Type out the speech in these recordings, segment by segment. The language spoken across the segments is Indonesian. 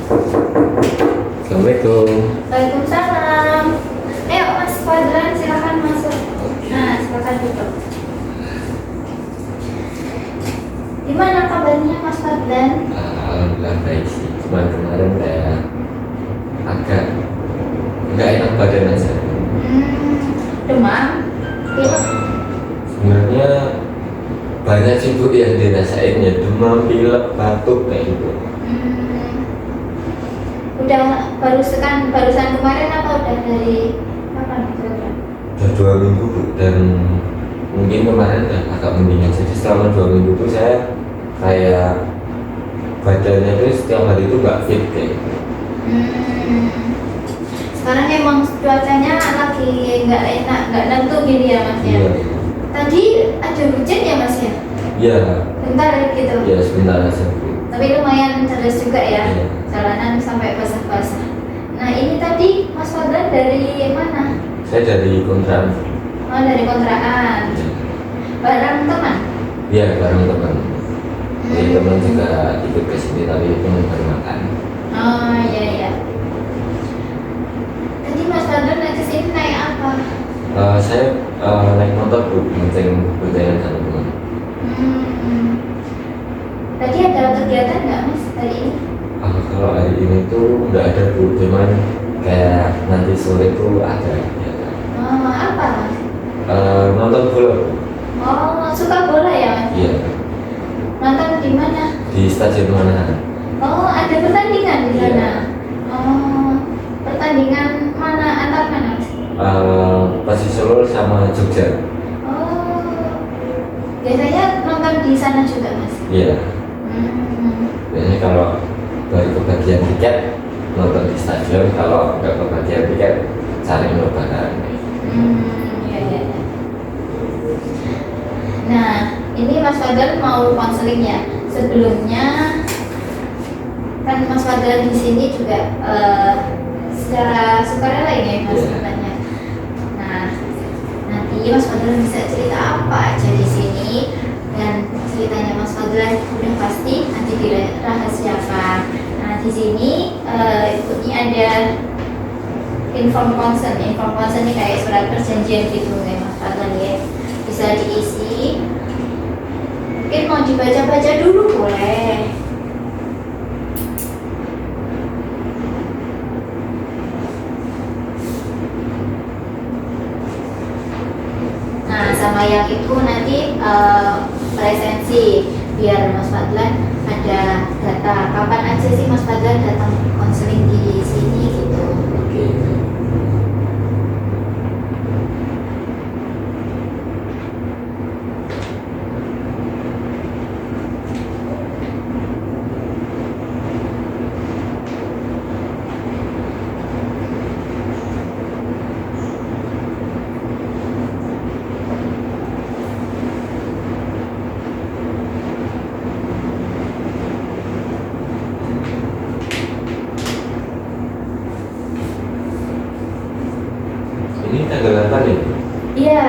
Assalamualaikum. Waalaikumsalam. Ayo Mas Fadlan, silakan masuk. Nah, silakan duduk. Gimana kabarnya Mas Fadlan? Alhamdulillah baik sih. Cuman kemarin kayak agak nggak enak badan aja. Demam? Pilek? Sebenarnya banyak sih Bu yang dirasain ya, demam, pilek, batuk kayak gitu. Udah barusan kemarin apa udah dari kapan? Udah 2 minggu Bu, dan mungkin kemarin udah agak mendingan. Jadi selama 2 minggu itu saya kayak badannya itu setiap hari itu nggak fit kayak gitu. Sekarang emang cuacanya lagi nggak enak, nggak nentu gini ya Mas ya? Iya. Tadi ada hujan ya Mas ya? Iya. Bentar gitu? Iya sebentar aja Bu. Tapi lumayan cerdas juga ya, Iya. jalanan sampai basah-basah. Nah ini tadi Mas Fadlan dari mana? Saya dari kontrakan. Oh dari kontrakan, bareng teman? Iya bareng teman. Jadi teman juga ikut ke sini tapi teman baru makan. Oh iya iya. Tadi Mas Fadlan naik ke sini naik apa? Saya naik motor Bu, boncengan sama teman. Tadi ada kegiatan nggak Mas hari ini? Kalau hari ini tuh nggak ada Bu, cuman kayak nanti sore tuh ada kegiatan. Oh apa Mas? Nonton bola Bu. Oh suka bola ya Mas? Iya. Nonton di mana? Di stasiun Manahan. Oh ada pertandingan di sana. Iya. Oh pertandingan mana antar mana Mas? Persis Solo sama Jogja. Oh biasanya nonton di sana juga Mas? Iya. Hmm. Biasanya kalau baru kebagian tiket nonton di stasiun, kalau nggak kebagian tiket cari lebaran. Iya iya. Nah, ini Mas Fadlan mau konseling ya. Sebelumnya kan Mas Fadlan di sini juga secara sukarela ini Mas katanya. Nah, nanti Mas Fadlan bisa cerita apa aja di sini dan ceritanya Mas Fadlan udah pasti nanti dirahasiakan. Nah, di sini ini ada inform consent ini kayak surat perjanjian gitu ya Mas Fadlan ya, bisa diisi. Mungkin mau dibaca-baca dulu boleh. Nah sama yang itu nanti presensi biar Mas Fadlan ada data kapan aja sih Mas Fadlan datang konseling di sini gitu. Oke. Ini tanggal 8 ya? Iya.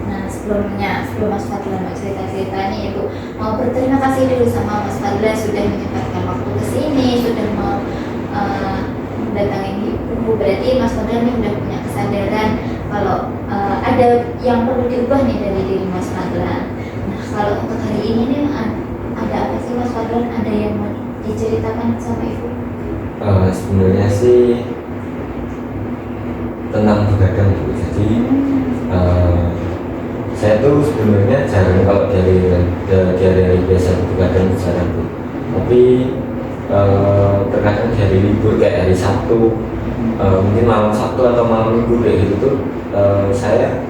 Nah sebelum Mas Fadlan mau cerita-ceritanya itu mau berterima kasih dulu sama Mas Fadlan sudah menyempatkan waktu ke sini, sudah mau mendatangi ibu. Berarti Mas Fadlan ini udah punya kesadaran kalau ada yang perlu diubah nih dari diri Mas Fadlan. Nah kalau untuk hari ini nih ada apa sih Mas Fadlan? Ada yang mau diceritakan sama ibu? Sebenarnya sih tentang begadang Bu. Jadi saya tuh sebenarnya jarang kalau dari hari biasa itu kadang jarang tuh, tapi terkadang di hari libur kayak hari Sabtu, mungkin malam Sabtu atau malam Minggu kayak gitu tuh, saya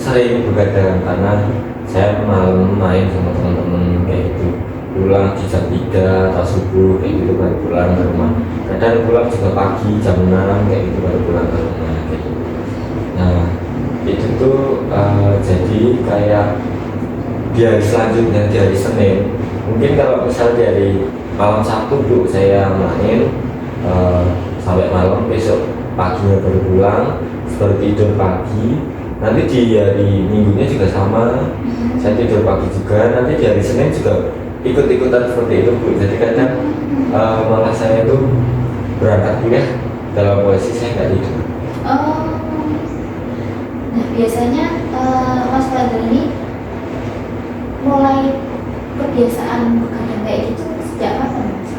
sering begadang karena saya malam main sama teman-teman kayak gitu, pulang di jam 3 atau subuh kayak gitu baru pulang ke rumah, kadang pulang juga pagi jam 6 kayak gitu baru pulang ke rumah kayak gitu. Nah itu tuh jadi kayak di hari selanjutnya, di hari Senin, mungkin kalau misal di hari malam Sabtu tuh saya main sampai malam, besok paginya baru pulang, seperti tidur pagi. Nanti di hari Minggunya juga sama, saya tidur pagi juga. Nanti di hari Senin juga ikut-ikutan seperti itu Bu. Jadi kadang malah saya itu berangkat kuliah dalam posisi saya nggak tidur. Oh, nah biasanya Mas Fadil ini mulai kebiasaan begadang kayak gitu sejak kapan Mas?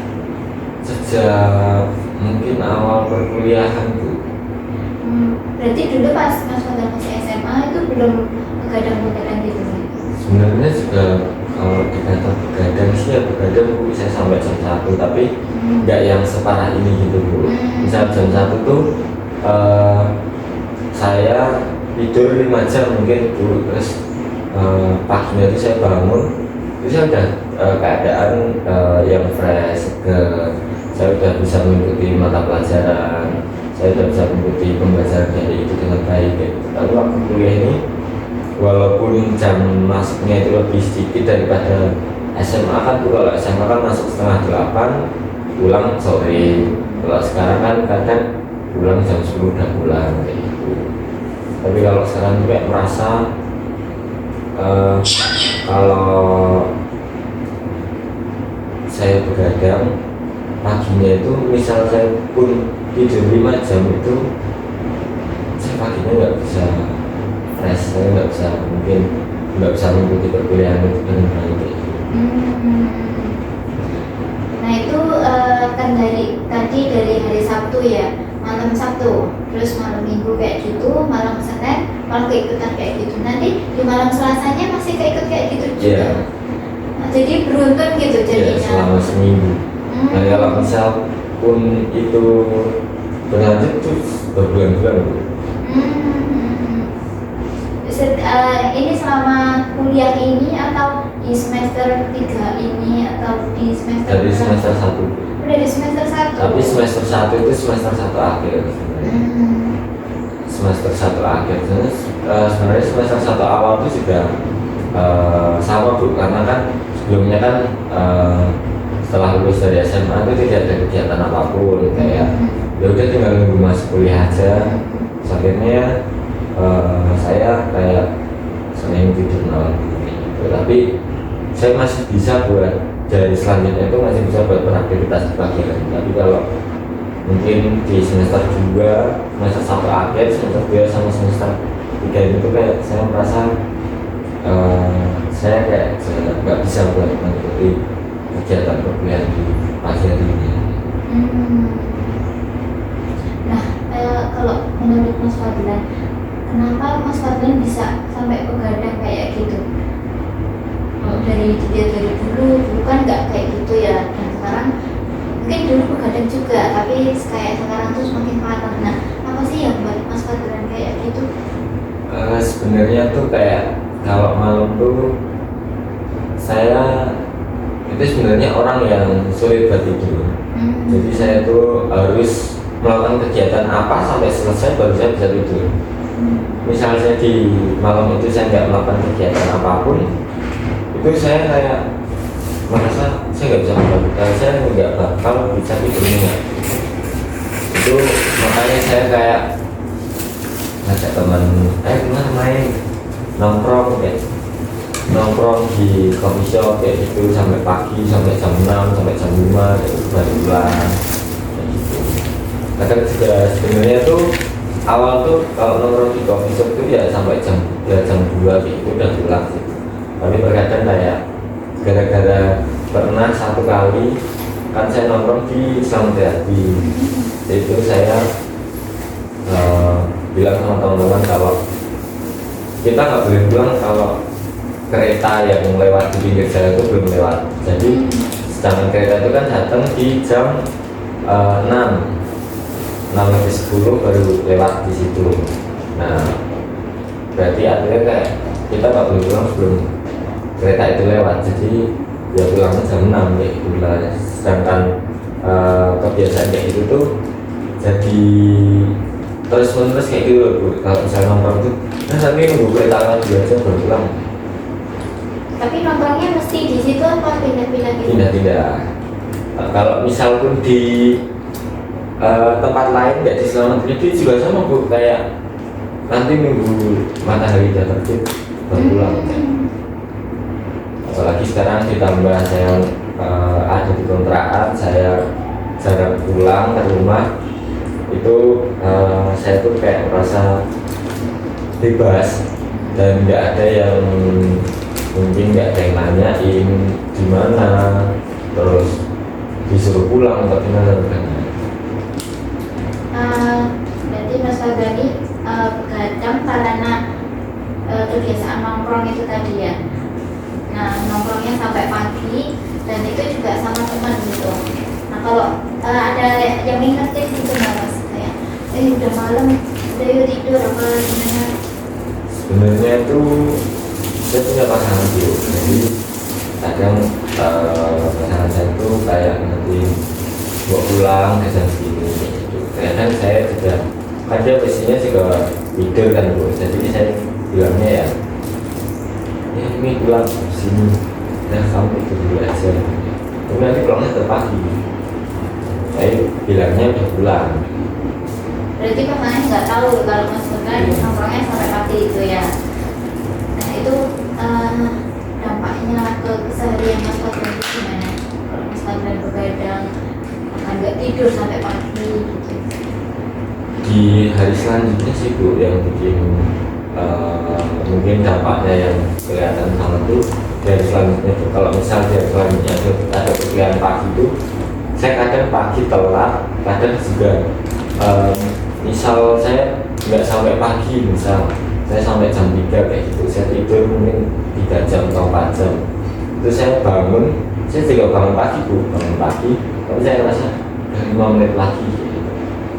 Sejak mungkin awal perkuliahan Bu. Berarti dulu pas Mas Fadil masih SMA itu belum begadang-begadang gitu sih? Sebenarnya juga kalau dikata begadang sih ya begadang Bu, saya sampai jam 1, tapi nggak yang separah ini gitu Bu. Misal jam 1 tuh saya tidur 5 jam mungkin Bu, terus paginya itu saya bangun, itu saya udah keadaan yang fresh, saya udah bisa mengikuti mata pelajaran, saya udah bisa mengikuti pembelajaran dari itu dengan baik gitu. Tapi waktu kuliah ini walaupun jam masuknya itu lebih sedikit daripada SMA kan Bu, kalau SMA kan masuk setengah 8 pulang sore, kalau sekarang kan kadang pulang jam 10 udah pulang kayak gitu. Tapi kalau sekarang juga merasa kalau saya begadang paginya itu, misal saya pun tidur 5 jam itu, saya paginya nggak bisa fresh, saya mungkin nggak bisa mengikuti perkuliahan itu dengan baik kayak gitu. Nah itu kan dari hari Sabtu ya, malam Sabtu, terus malam Minggu kayak gitu, malam Senin malam keikutan kayak gitu. Nanti di malam Selasanya masih keikut kayak gitu juga. Yeah. Nah, jadi beruntun gitu jadinya. Selama seminggu. Dan kalau misal pun itu berlanjut tuh berbulan-bulan Bu. Ini selama kuliah ini atau di semester 3 ini atau di semester Dari semester 1. Udah di semester 1. Tapi semester 1 itu semester 1 akhir. Semester 1 akhir. Sebenarnya semester 1 awal itu juga sama Bu, karena kan sebelumnya kan setelah lulus dari SMA itu tidak ada kegiatan apapun, kayak ya udah tinggal nunggu masuk kuliah aja. Akhirnya saya kayak sering tidur malam gitu. Tapi saya masih bisa buat dari selanjutnya itu masih bisa buat beraktivitas di pagi hari. Tapi kalau mungkin di semester 2, semester 1 akhir, semester 2 sama semester 3 itu kayak saya merasa saya kayak nggak bisa buat mengikuti kegiatan perkuliahan di pagi hari ini. Nah, kalau menurut Mas Fadlan, kenapa Mas Fadlan bisa sampai begadang kayak gitu? Dari dulu kan nggak kayak gitu ya, dan sekarang mungkin dulu begadang juga, tapi kayak sekarang tuh semakin parah. Nah, apa sih yang buat Mas Fadlan kayak gitu? Sebenarnya tuh kayak kalau malam tuh saya itu sebenarnya orang yang sulit buat tidur. Jadi saya tuh harus melakukan kegiatan apa sampai selesai baru saya bisa tidur. Misalnya saya di malam itu saya nggak melakukan kegiatan apapun, itu saya kayak merasa saya nggak bisa tidur, saya nggak bakal bisa tidurnya. Itu makanya saya kayak ngajak teman, kemana main, nongkrong di coffee shop kayak gitu sampai pagi, sampai jam 6, sampai jam 5 kayak gitu, baru pulang kayak gitu. Kadang juga sebenarnya tuh awal tuh kalau nongkrong di coffee shop tuh ya sampai jam 3, jam 2 gitu udah pulang sih. Tapi terkadang kayak gara-gara pernah satu kali kan saya nongkrong di Islam Therapy, itu saya bilang sama teman-teman kalau kita nggak boleh pulang kalau kereta yang lewat di pinggir jalan itu belum lewat. Jadi sedangkan kereta itu kan datang di jam 6 6 lebih 10 baru lewat di situ. Nah berarti artinya kayak kita nggak boleh pulang sebelum kereta itu lewat. Jadi ya pulangnya jam 6 kayak gitu lah. Sedangkan kebiasaan kayak gitu tuh jadi terus menerus kayak gitu loh Bu. Kalau misalnya nongkrong tuh nah nanti nunggu kereta lewat aja baru pulang. Tapi nongkrongnya mesti di situ apa pindah-pindah gitu? Pindah-pindah. Kalau misal pun di tempat lain nggak di Selamat Gede juga sama Bu, kayak nanti nunggu matahari udah terbit baru pulang. Apalagi sekarang ditambah saya ada di kontrakan, saya jarang pulang ke rumah, itu saya tuh kayak merasa bebas dan nggak ada yang mungkin nggak ada yang nanyain di mana terus disuruh pulang atau gimana kan. Berarti Mas Fadani kadang karena kebiasaan nongkrong itu tadi ya. Nah nongkrongnya sampai pagi dan itu juga sama teman gitu. Nah kalau ada yang ingetin gitu nggak Mas, kayak udah malam, udah yuk tidur apa gimana? Sebenarnya itu saya punya pasangan dulu, jadi kadang pasangan saya itu kayak nanti bawa pulang ke jam segini gitu. Kadang saya juga kadang biasanya juga tidur kan Bu, jadi saya bilangnya ya ini pulang ke sini dan kamu tidur dulu aja. Tapi nanti pulangnya ke pagi, saya bilangnya udah pulang. Berarti pasangannya nggak tahu kalau Mas Fadlan nongkrongnya sampai pagi itu ya. Nah itu dampaknya ke keseharian Mas Fadlan itu gimana? Kalau Mas Fadlan begadang nggak tidur sampai pagi gitu. Di hari selanjutnya sih Bu yang bikin mungkin dampaknya yang kelihatan sama tuh di hari selanjutnya tuh. Kalau misal di hari selanjutnya tuh ada kegiatan pagi tuh, saya kadang pagi telat, kadang juga misal saya nggak sampai pagi, misal saya sampai jam 3 kayak gitu, saya tidur mungkin 3 jam atau 4 jam, itu saya bangun, saya juga bangun pagi Bu, bangun pagi, tapi saya rasa 5 menit lagi gitu.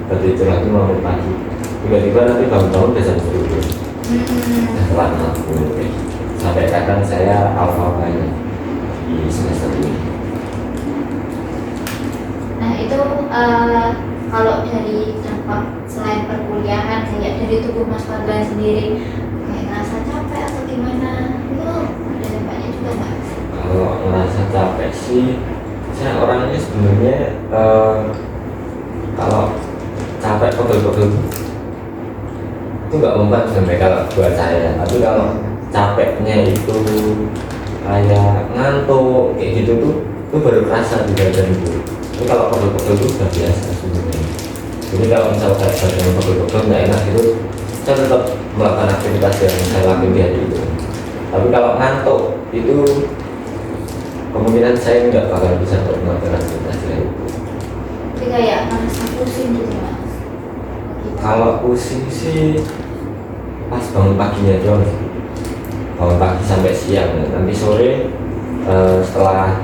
Bertidur lagi 5 menit pagi, tiba-tiba nanti bangun-bangun udah jam 10 telat aku sampai kadang saya alfa banyak di semester ini. Nah itu kalau dari dampak selain perkuliahan kayak dari tubuh Mas Fadlan sendiri kayak ngerasa capek atau gimana, itu ada dampaknya juga nggak? Kalau ngerasa capek sih, saya orangnya sebenarnya kalau capek pegel-pegel itu nggak mempan sampai kalau buat saya. Tapi kalau capeknya itu kayak ngantuk kayak gitu tuh, itu baru kerasa di badan itu. Tapi kalau pegel-pegel itu sudah biasa sebenarnya. Jadi kalau misalnya badan pegel-pegel nggak enak itu, saya tetap melakukan aktivitas yang saya lakukan di hari itu. Tapi kalau ngantuk itu kemungkinan saya nggak bakal bisa untuk melakukan aktivitas di hari itu. Jadi kayak ngerasa pusing gitu Mas? Kalau pusing sih pas bangun paginya doang sih. Bangun pagi sampai siang, nanti sore setelah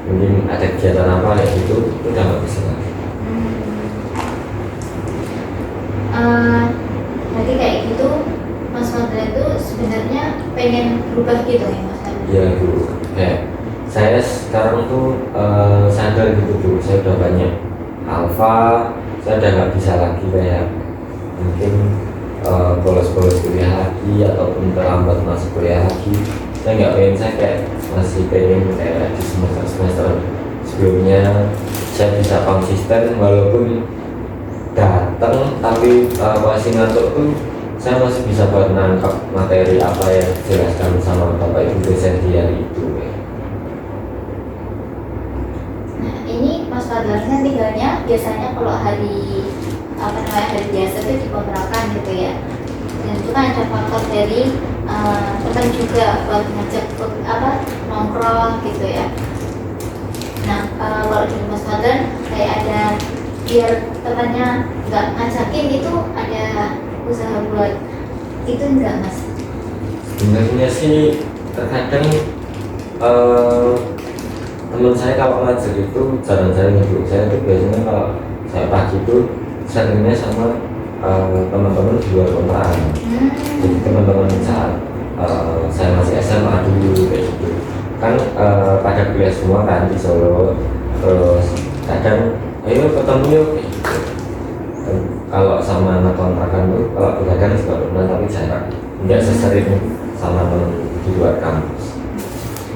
mungkin ada kegiatan apa kayak gitu, itu udah nggak bisa lagi. Jadi kayak gitu Mas Fadlan itu sebenarnya pengen berubah gitu ya Mas Fadlan? Iya Bu, kayak saya sekarang tuh sadar gitu Bu, saya udah banyak alfa, saya udah nggak bisa lagi kayak mungkin bolos-bolos kuliah lagi ataupun terlambat masuk kuliah lagi. Saya nggak pengen, saya kayak masih pengen kayak di semester sebelumnya saya bisa konsisten walaupun datang tapi masih ngantuk tuh saya masih bisa buat nangkap materi apa yang dijelaskan sama Bapak Ibu dosen di hari itu. Nah ini Mas Fadlan kan tinggalnya biasanya kalau hari hari biasa itu di kontrakan gitu ya, dan itu kan ada faktor dari teman juga buat ngajak nongkrong gitu ya. Nah kalau di Mas Fadlan kayak ada biar temannya nggak ngajakin itu, ada usaha buat itu enggak Mas? Sebenarnya sih terkadang teman saya kalau ngajar itu jarang-jarang ibu. Saya tuh biasanya kalau saya pagi itu seringnya sama teman-teman di luar kontrakan. Jadi teman-teman saat saya masih SMA dulu kayak gitu kan, pada kuliah semua kan di Solo, terus kadang ayo ketemu yuk kayak gitu. Dan kalau sama anak kontrakan tuh kalau begadang juga pernah tapi jarang, nggak sesering sama teman di luar kampus.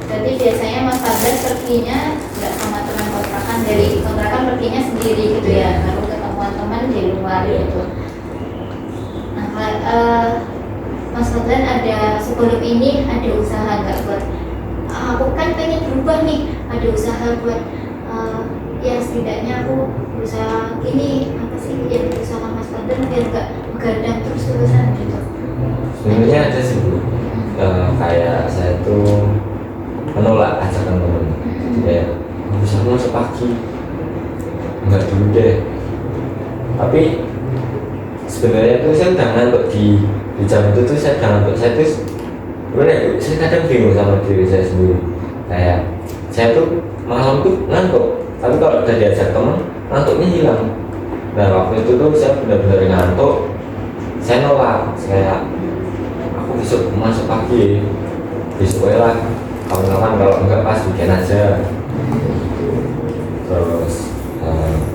Berarti biasanya Mas Fadlan perginya nggak sama teman kontrakan, dari kontrakan perginya sendiri gitu ya, baru ketemuan teman di luar gitu. Nah, Mas Fadlan ada sebelum ini ada usaha nggak buat aku kan pengen berubah nih, ada usaha buat ya setidaknya aku berusaha ini apa sih yang berusaha Mas Fadlan biar nggak begadang terus-terusan gitu. Sebenarnya ada sih Bu. Kayak saya tuh menolak ajakan teman, kayak bisa masuk pagi nggak dulu deh. Tapi sebenarnya tuh saya udah ngantuk di jam itu tuh saya udah ngantuk. Saya tuh sebenarnya saya kadang bingung sama diri saya sendiri, kayak saya tuh malam tuh ngantuk, tapi kalau udah diajak teman ngantuknya hilang. Nah waktu itu tuh saya benar-benar ngantuk, saya nolak, kayak aku besok masuk pagi, besok lah kawan-kawan, kalau enggak pas weekend aja. Terus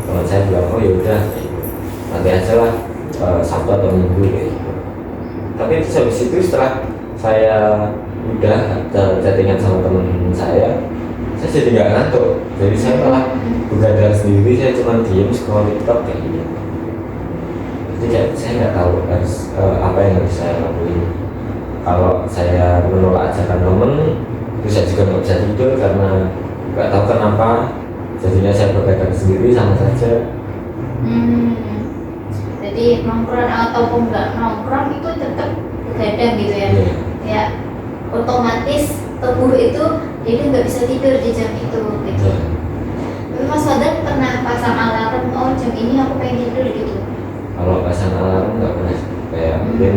teman saya bilang oh yaudah nanti aja lah, Sabtu atau Minggu gitu. Tapi terus habis itu setelah saya udah chattingan sama temen saya jadi nggak ngantuk, jadi saya malah begadang sendiri, saya cuma diem scroll TikTok kayak gitu. Jadi kayak saya nggak tahu harus apa yang harus saya lakuin. Kalau saya menolak ajakan temen, terus saya juga nggak bisa tidur karena nggak tahu kenapa, jadinya saya begadang sendiri sama saja. Jadi nongkrong ataupun nggak nongkrong itu tetap begadang gitu ya? Ya otomatis tubuh itu jadi nggak bisa tidur di jam itu gitu. Tapi Mas Fadlan pernah pasang alarm, oh jam ini aku pengen tidur gitu? Kalau pasang alarm nggak pernah, kayak mungkin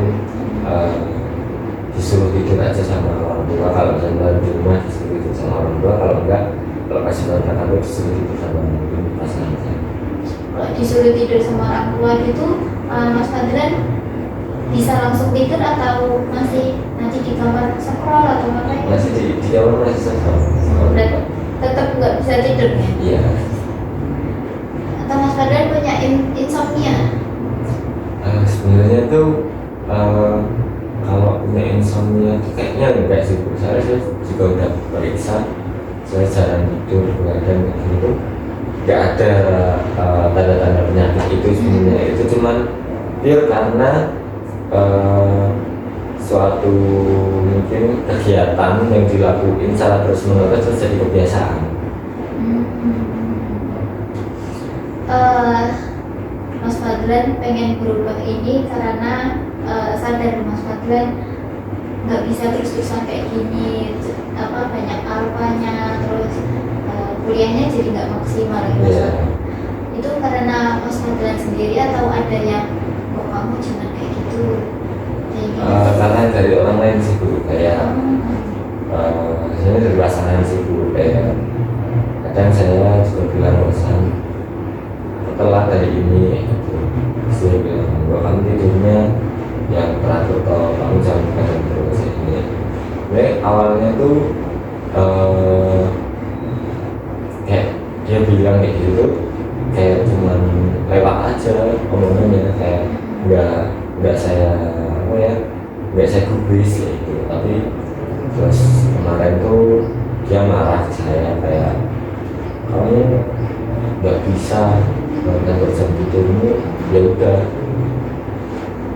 disuruh tidur aja sama orang tua. Kalau misalnya di rumah disuruh tidur sama orang tua, kalau enggak, kalau kasih berangkat aku disuruh tidur sama mungkin pasangan saya. Kalau disuruh tidur sama orang tua gitu, Mas Fadlan bisa langsung tidur atau masih nanti di kamar scroll atau apa ya? Masih di kamar masih scroll. Berarti tetap nggak bisa tidur ya? Iya. Atau Mas Fadlan punya insomnia? Sebenarnya tuh kalau punya insomnia tuh kayaknya enggak sih Bu. Saya juga udah periksa, saya jarang tidur, begadang kayak gitu. Nggak ada tanda-tanda penyakit itu sebenarnya. Itu cuman pure karena suatu mungkin kegiatan yang dilakuin secara terus menerus terus jadi kebiasaan. Mas Fadlan pengen berubah ini karena sadar Mas Fadlan nggak bisa terus-terusan kayak gini, apa banyak alpanya, terus kuliahnya jadi nggak maksimal gitu. Itu karena Mas Fadlan sendiri atau ada yang kok kamu jangan kayak gitu? Karena dari orang lain sih Bu, kayak ini dari pasangan sih Bu, kayak kadang saya juga bilang bosan setelah dari ini gitu. Saya bilang kalau kamu tidurnya yang teratur atau kamu jangan begadang terus ini. Awalnya tuh kayak dia bilang kayak gitu, kayak cuman lewat aja omongannya, kayak nggak saya apa ya, nggak saya gubris kayak gitu. Tapi terus kemarin tuh dia marah ke saya, kayak kamu nggak bisa ngatur jam tidurmu, ya udah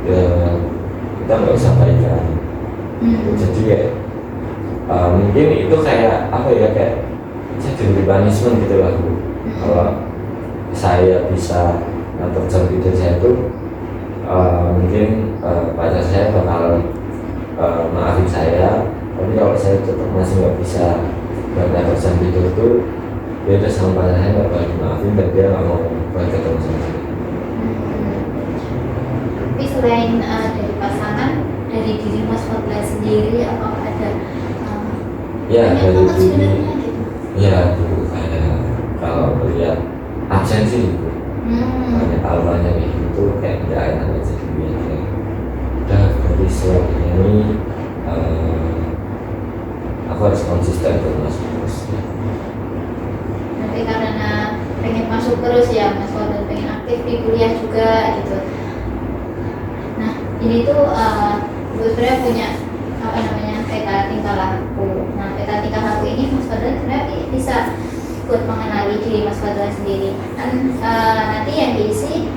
ya kita nggak usah baikan. Jadi kayak mungkin itu kayak apa ya, kayak saya diberi punishment gitu lah Bu. Kalau saya bisa ngatur jam tidur saya tuh mungkin pacar saya bakal maafin saya. Tapi kalau saya tetap masih nggak bisa ngatur jam tidur tuh, dia udah sama pacar saya nggak bakal dimaafin dan dia nggak mau balik ketemu sama saya. Tapi selain dari pasangan, dari diri Mas Fadlan sendiri, apakah ada Ya banyak dari banget diri, sebenarnya gitu. ya dulu saya kalau melihat absensi itu banyak awalnya kayak gitu, kayak nggak enak aja dulu ya. Udah dari selama ini aku harus konsisten terus terus. Nanti karena pengen masuk terus ya Mas Fadlan, pengen aktif di kuliah juga gitu. Nah ini tuh gue sebenarnya punya apa namanya peta tingkah laku. Nah peta tingkah laku ini Mas Fadlan sebenarnya bisa buat mengenali diri Mas Fadlan sendiri. Dan nanti yang diisi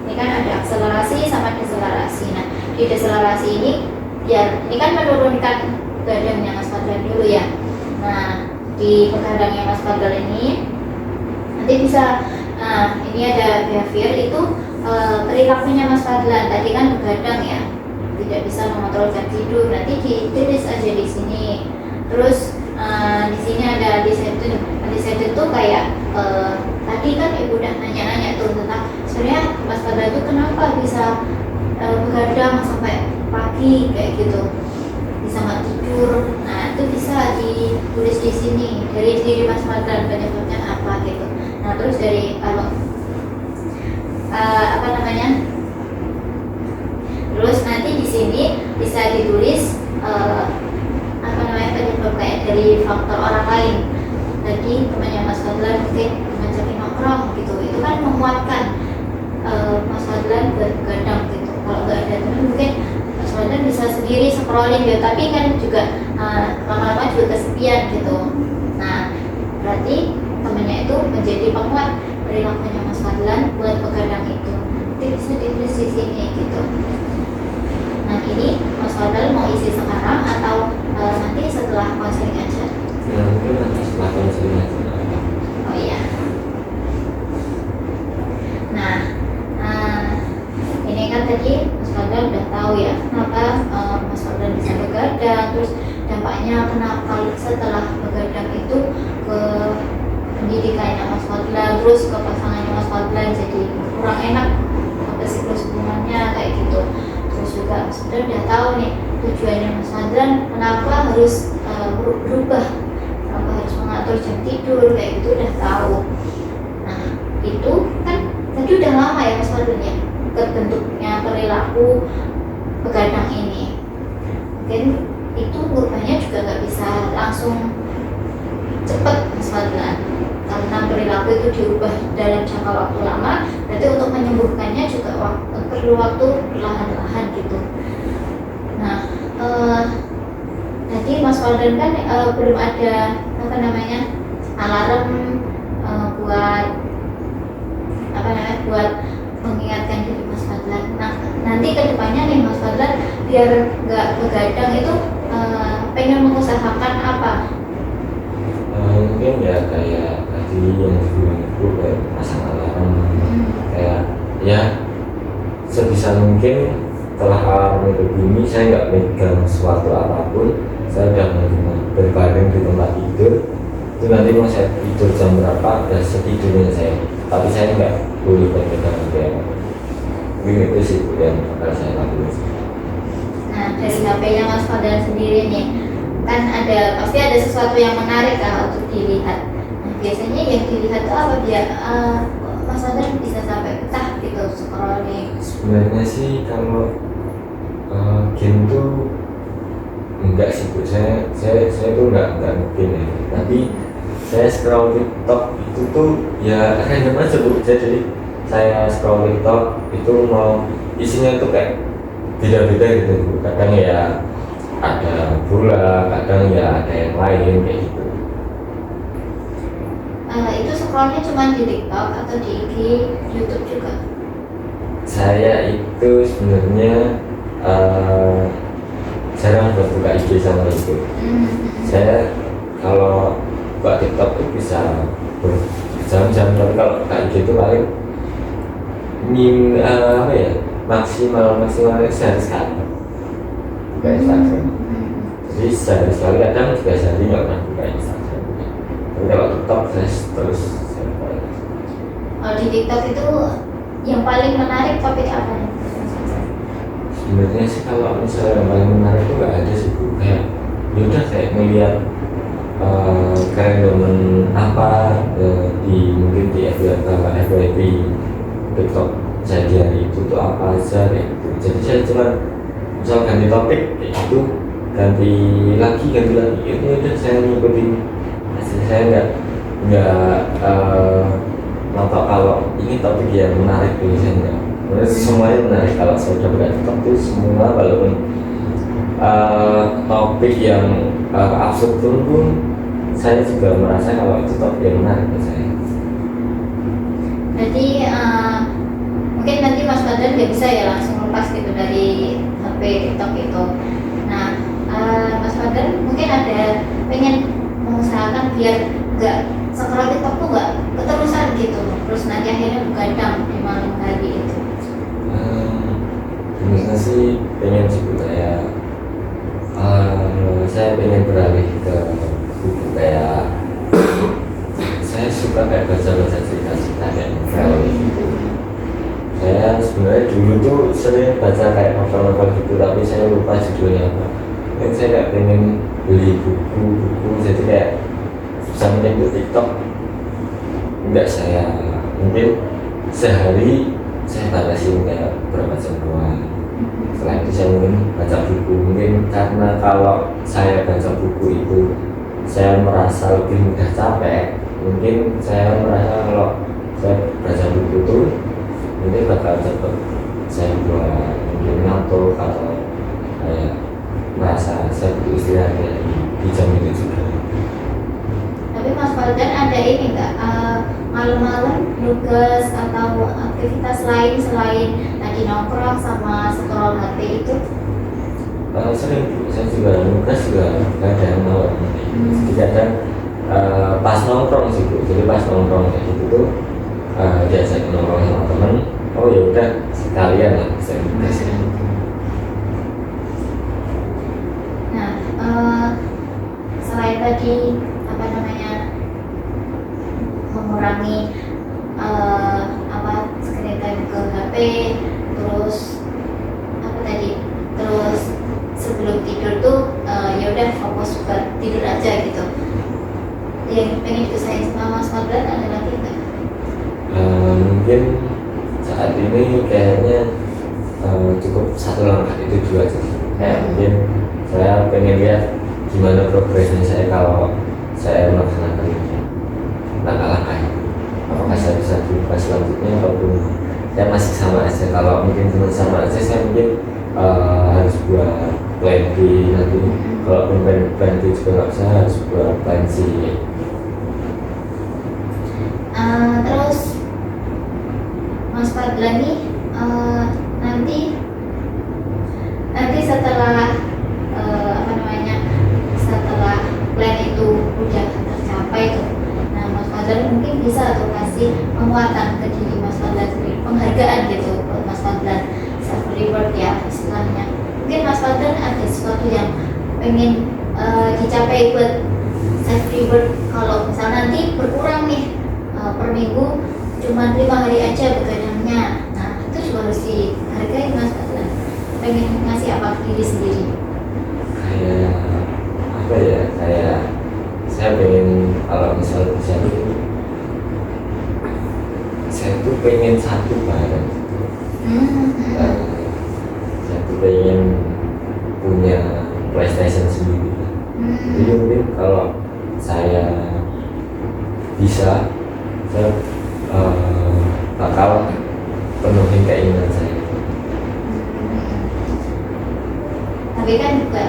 ini kan ada akselerasi sama deselerasi. Nah di deselerasi ini ya ini kan menurunkan begadangnya Mas Fadlan dulu ya. Nah di begadangnya Mas Fadlan ini nanti bisa ini ada behavior itu perilakunya Mas Fadlan. Tadi kan begadang ya, tidak bisa mengontrol jam tidur, nanti ditulis aja di sini. Terus di sini ada undecided. Undecided tuh kayak tadi kan ibu udah nanya-nanya tuh tentang sebenarnya Mas Fadlan itu kenapa bisa begadang sampai pagi kayak gitu, bisa nggak tidur. Nah itu bisa ditulis di sini dari diri Mas Fadlan penyebabnya apa gitu. Nah terus dari kalau apa namanya, terus nanti di sini bisa ditulis apa namanya penyebab kayak dari faktor orang lain. Tadi temannya Mas Fadlan mungkin ngajakin nongkrong gitu, itu kan menguatkan Mas Fadlan begadang gitu. Kalau nggak ada teman mungkin Mas Fadlan bisa sendiri scrolling gitu, tapi kan juga lama-lama juga kesepian gitu. Nah berarti temannya itu menjadi penguat perilakunya Mas Fadlan buat begadang itu. Nanti bisa ditulis di sini gitu. Nah ini Mas Fadlan mau isi sekarang atau nanti setelah konseling aja? Ya mungkin nanti setelah konseling aja. Oh iya. Nah ini kan tadi Mas Fadlan udah tahu ya kenapa Mas Fadlan bisa begadang, terus dampaknya kenapa setelah begadang itu ke pendidikannya Mas Fadlan, terus ke pasangannya Mas Fadlan jadi kurang enak, ke siklus hubungannya kayak gitu. Terus juga sudah udah tahu nih tujuannya Mas Fadlan kenapa harus berubah, kenapa harus mengatur jam tidur kayak gitu udah tahu. Nah itu kan tadi udah lama ya Mas Fadlan ya terbentuknya perilaku begadang ini. Mungkin itu ngubahnya juga nggak bisa langsung cepat Mas Fadlan, karena perilaku itu diubah dalam jangka waktu lama. Berarti untuk menyembuhkannya juga perlu waktu perlahan-lahan gitu. Nah tadi Mas Fadlan kan belum ada apa namanya alarm buat apa namanya buat mengingatkan diri Mas Fadlan. Nah nanti kedepannya nih Mas Fadlan biar nggak begadang itu pengen mengusahakan apa? Mungkin ya kayak tadi yang sebelum itu kayak pasang alarm, kayak ya sebisa mungkin setelah alarm itu bunyi saya nggak megang sesuatu apapun, saya udah berbaring di tempat tidur. Itu nanti mau saya tidur jam berapa ya setidurnya saya, tapi saya nggak boleh pegang HP. Mungkin itu sih yang bakal saya lakukan. Nah dari HP-nya Mas Fadlan sendiri nih kan pasti ada sesuatu yang menarik kan untuk dilihat. Nah biasanya yang dilihat itu apa biar Mas Fadlan bisa sampai pecah gitu scrolling? Sebenarnya sih kalau game tuh enggak sih Bu, saya tuh enggak mungkin ya, tapi saya scroll TikTok itu tuh ya random aja Bu. Jadi saya scroll TikTok itu mau isinya tuh kayak beda-beda gitu Bu. Kadang ya ada bola, kadang ya ada yang lain kayak gitu. Itu scrollnya cuma di TikTok atau di IG, YouTube juga? Saya itu sebenarnya jarang buka IG sama YouTube. Saya kalau buka TikTok itu bisa berjam-jam, tapi kalau buka IG itu paling apa ya maksimal sehari sekali buka Instagram. Jadi sehari sekali, kadang juga sehari nggak pernah buka Instagram. Tapi kalau TikTok saya terus buka. Kalau di TikTok itu yang paling menarik topik apa nih? sebenarnya sih kalau misalnya yang paling menarik itu nggak ada sih Bu. Kayak yaudah kayak ngeliat kerendoman apa di mungkin di FYP TikTok sehari-hari itu tuh apa aja kayak gitu. Jadi saya cuma misal ganti topik kayak gitu, ganti lagi itu udah saya ngikutin hasil. Saya nggak nampak kalau ini topik yang menarik ini saya enggak. Semuanya menarik kalau saya udah buka TikTok itu semua, walaupun topik yang absurd pun saya juga merasa kalau itu topik yang menarik buat saya. Jadi mungkin nanti Mas Fadlan nggak bisa ya langsung lepas gitu dari HP TikTok itu. Nah, Mas Fadlan mungkin ada pengen mengusahakan biar nggak scroll TikTok tuh nggak keterusan gitu, terus nanti akhirnya begadang di malam hari itu. Sebenarnya sih pengen sih Bu, saya pengen beralih ke buku kayak saya suka kayak baca cerita-cerita kayak novel gitu. Saya sebenarnya dulu tuh sering baca kayak novel-novel gitu, tapi saya lupa judulnya apa. Dan saya kayak pengen beli buku jadi kayak bisa menyebut TikTok. Enggak, saya mungkin sehari saya batasin kayak berapa jam doang. Setelah itu saya mungkin baca buku, mungkin karena kalau saya baca buku itu saya merasa lebih mudah capek. Mungkin saya merasa kalau saya baca buku itu mungkin bakal cepet saya buat mungkin ngantuk atau kayak merasa saya butuh istirahat di jam itu juga. Tapi Mas Fadlan ada ini nggak malam-malam nugas atau aktivitas lain selain tadi nongkrong sama scroll HP itu? Sering Bu, saya juga nugas juga kadang malam. Jadi kadang pas nongkrong sih Bu, jadi pas nongkrong kayak gitu tuh diajak nongkrong sama temen, oh ya udah sekalian lah saya nugas ya. Nah, selain tadi apa namanya mengurangi screen time ke HP, terus apa tadi, terus sebelum tidur tuh ya udah fokus buat tidur aja gitu. Yang pengen diusahain sama Mas Fadlan ada lagi nggak? Mungkin saat ini kayaknya cukup satu langkah itu dua aja. Kayak mungkin saya pengen lihat gimana progresnya saya kalau saya melaksanakan langkah-langkah itu. Apakah saya bisa berubah selanjutnya ataupun saya masih sama aja. Kalau mungkin cuma sama aja, saya mungkin harus buat plan B nanti. Kalaupun plan B juga nggak bisa, harus buat plan C. Terus Mas Fadlan nih nanti setelah setelah plan itu udah tercapai tuh, nah Mas Fadlan mungkin bisa tuh kasih penguatan ke diri Mas Fadlan sendiri, penghargaan gitu buat Mas Fadlan, self reward ya istilahnya. Mungkin Mas Fadlan ada sesuatu yang pengen dicapai buat self reward, kalau misal nanti berkurang nih per minggu cuma 5 hari aja begadangnya, nah itu juga harus dihargai Mas Fadlan. Pengen ngasih apa ke diri sendiri? Kayak apa ya, kayak saya pengen kalau misal bisa saya tuh pengen satu barang. Saya tuh pengen punya PlayStation sendiri. Jadi mungkin kalau saya bisa, saya bakal penuhin keinginan saya. Tapi kan juga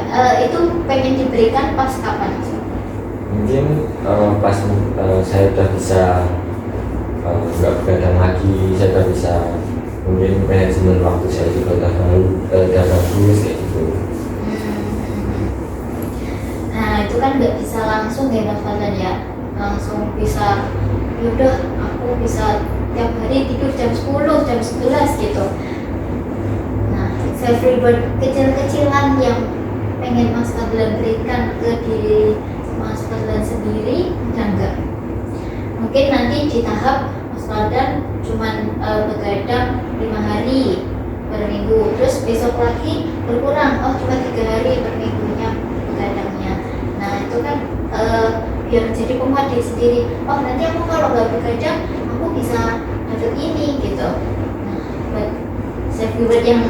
itu pengen diberikan pas kapan? Mungkin pas saya udah bisa nggak begadang lagi, saya udah bisa, mungkin manajemen waktu saya juga udah bagus kayak gitu. Nah itu kan nggak bisa langsung ya Mas Fadlan ya, langsung bisa yaudah aku bisa tiap hari tidur jam 10, jam 11 gitu. Nah self reward kecil-kecilan yang pengen Mas Fadlan berikan ke diri Mas Fadlan sendiri udah enggak? Mungkin nanti di tahap Mas Fadlan cuman begadang 5 hari, per minggu. Terus besok lagi berkurang, oh cuma 3 hari per minggunya begadangnya. Nah itu kan biar jadi penguat diri sendiri. Oh nanti aku kalau nggak begadang aku bisa dapat ini gitu. Nah buat self reward yang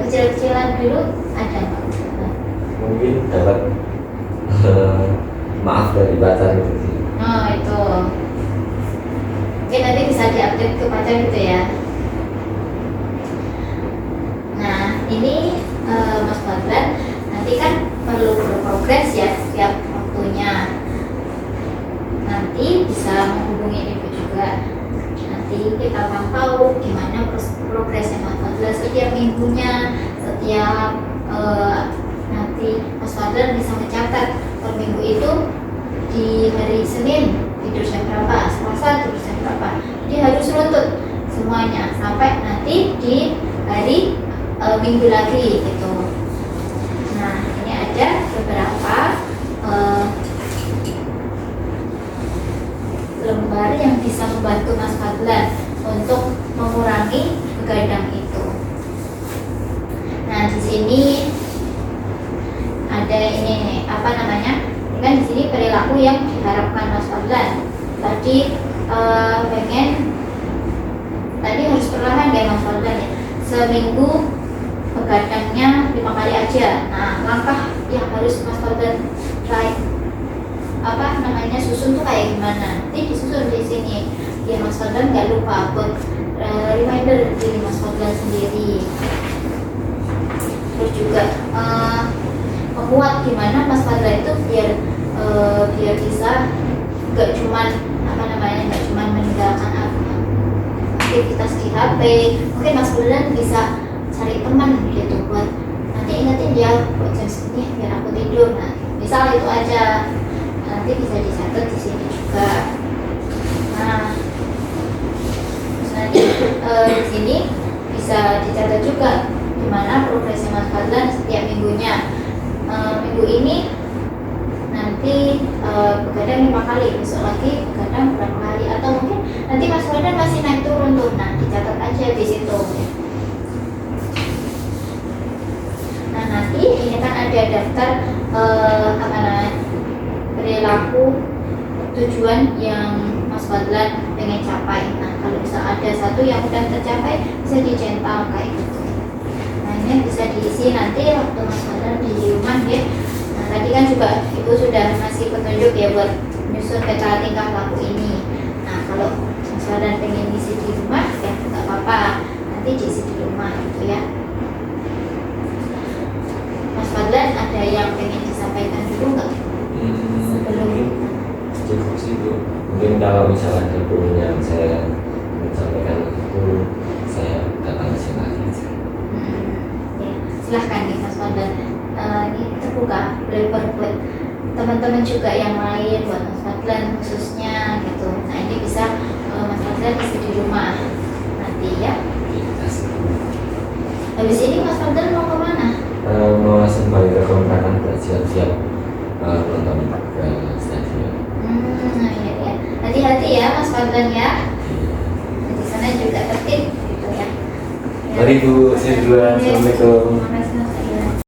kecil-kecilan dulu ada nggak? Mungkin dapat maaf dari pacar gitu sih. Oh itu mungkin nanti bisa diupdate ke pacar gitu ya. Nah ini Mas Fadlan nanti kan perlu berprogres ya setiap waktunya. Nanti bisa menghubungi ibu juga. Nanti kita pantau gimana progresnya Mas Fadlan setiap minggunya, setiap nanti Mas Fadlan bisa mencatat per minggu itu di hari Senin tidur jam berapa, Selasa tidur jam berapa. Jadi harus runtut semuanya sampai nanti di hari minggu lagi gitu. Nah ini ada beberapa lembar yang bisa membantu Mas Fadlan untuk mengurangi begadang itu. Nah di sini ada ini nih, apa namanya? Ini kan di sini perilaku yang diharapkan Mas Fadlan. Tadi tadi harus perlahan ya Mas Fadlan ya. Seminggu begadangnya 5 kali aja. Nah langkah yang harus Mas Fadlan susun tuh kayak gimana? Nanti disusun di sini. Ya Mas Fadlan nggak lupa buat reminder diri Mas Fadlan sendiri. Terus juga membuat gimana Mas Fadlan itu biar bisa nggak cuman nggak cuman meninggalkan aktivitas di HP. Mungkin Mas Fadlan bisa cari teman gitu buat nanti ingetin dia buat jam segini biar aku tidur. Nah misal itu aja, nanti bisa dicatat di sini juga. Nah terus nanti di sini bisa dicatat juga gimana progresnya Mas Fadlan setiap minggunya. Minggu ini nanti begadang 5 kali, besok lagi begadang berapa kali, atau mungkin nanti Mas Fadlan masih naik turun tuh. Nah dicatat aja di situ. Nah nanti ini kan ada daftar perilaku tujuan yang Mas Fadlan pengen capai. Nah kalau bisa ada satu yang udah tercapai bisa dicentang kayak gitu. Nah ini bisa diisi nanti waktu Mas Fadlan di rumah ya. Nah tadi kan juga Ibu sudah ngasih petunjuk ya buat menyusun peta tingkah laku ini. Nah kalau Mas Fadlan pengen isi di rumah ya nggak apa-apa, nanti diisi di rumah gitu ya. Mas Fadlan ada yang pengen disampaikan dulu nggak? Sebelum cukup sih Bu. Mungkin kalau misalnya ada pun yang saya ingin sampaikan itu saya datang ke sini lagi. Ya, silahkan nih Mas Fadlan. Ini terbuka lebar buat teman-teman juga yang lain, buat Mas Fadlan khususnya gitu. Nah ini bisa Mas Fadlan isi di rumah nanti ya. Habis ini Mas Fadlan mau kemana? Mau langsung balik ke kontrakan buat siap-siap nonton ke stadion. Iya. Hati-hati ya Mas Fadlan ya. Di sana juga tertib gitu ya. Mari Bu, saya duluan. Assalamualaikum. Terima kasih.